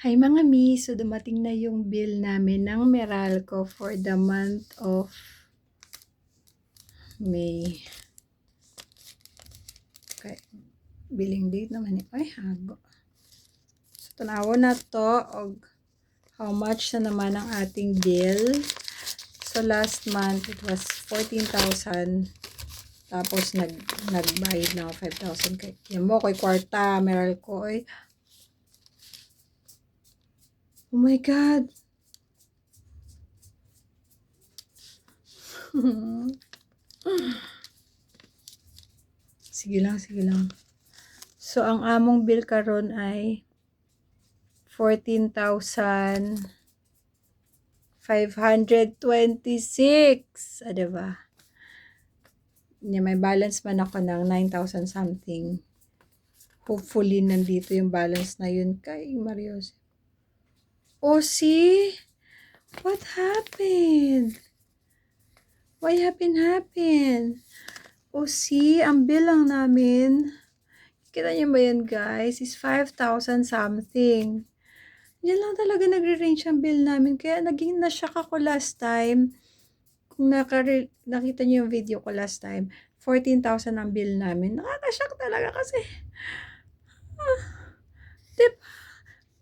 Hi mga mi! So dumating na yung bill namin ng Meralco for the month of May. Okay. Billing date naman eh. Ay, hago. So tanawo na to og how much na naman ang ating bill. So last month it was 14,000. Tapos nagbayad na ako 5,000 kay yan mo ko'y kwarta Meralco ay. Oh my God! Sige lang, sige lang. So, ang among bill karon ay 14,526. Diba? May balance man ako ng 9,000 something. Hopefully, nandito yung balance na yun kay Marios. Oh, see? What happened? Why happened? Oh, see? Ang bill lang namin, kita niyo ba yan, guys? Is 5,000 something. Yan lang talaga nagre-range ang bill namin. Kaya naging na-shock ako last time. Kung nakita niyo yung video ko last time, 14,000 ang bill namin. Nakaka-shock talaga kasi. Diba?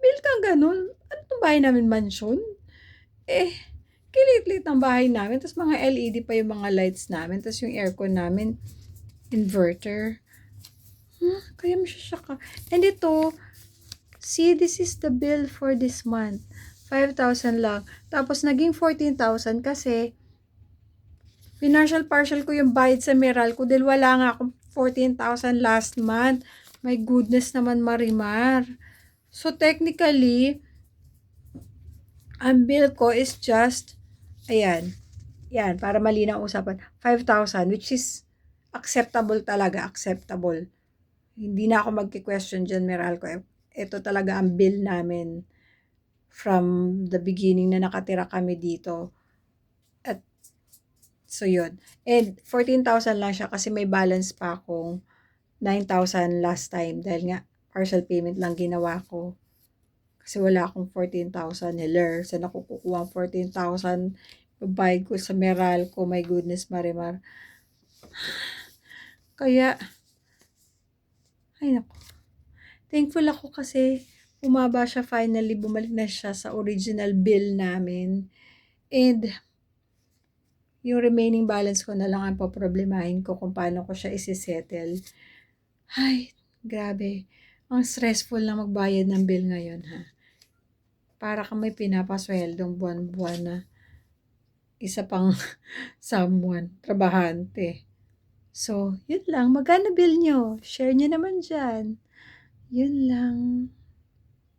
Bill kang ganun. Ano itong bahay namin? Mansion? Kilit-lit ang bahay namin. Tapos mga LED pa yung mga lights namin. Tapos yung aircon namin, inverter. Kaya masya-shock ka. And ito, see, this is the bill for this month. 5,000 lang. Tapos naging 14,000 kasi partial ko yung bayad sa Meralco dahil wala nga akong 14,000 last month. My goodness naman, Marimar. So technically, ang bill ko is just, ayan, yan, para malinaw usapan, 5,000, which is acceptable talaga, acceptable. Hindi na ako magki-question dyan, Meralco. Ito talaga ang bill namin from the beginning na nakatira kami dito. At, so yun. And 14,000 lang siya kasi may balance pa akong 9,000 last time dahil nga partial payment lang ginawa ko. Kasi wala akong 14,000 heller. Saan ako kukuha ang 14,000? Babayad ko sa Meralco. My goodness, Marimar. Kaya, ay naku. Thankful ako kasi bumaba siya finally. Bumalik na siya sa original bill namin. And, yung remaining balance ko na lang ang poproblemahin ko kung paano ko siya isi-settle. Ay, grabe. Ang stressful na magbayad ng bill ngayon, ha? Para kang may pinapasweldong buwan-buwan na isa pang someone, trabahante. So, yun lang. Magkano bill nyo? Share nyo naman dyan. Yun lang.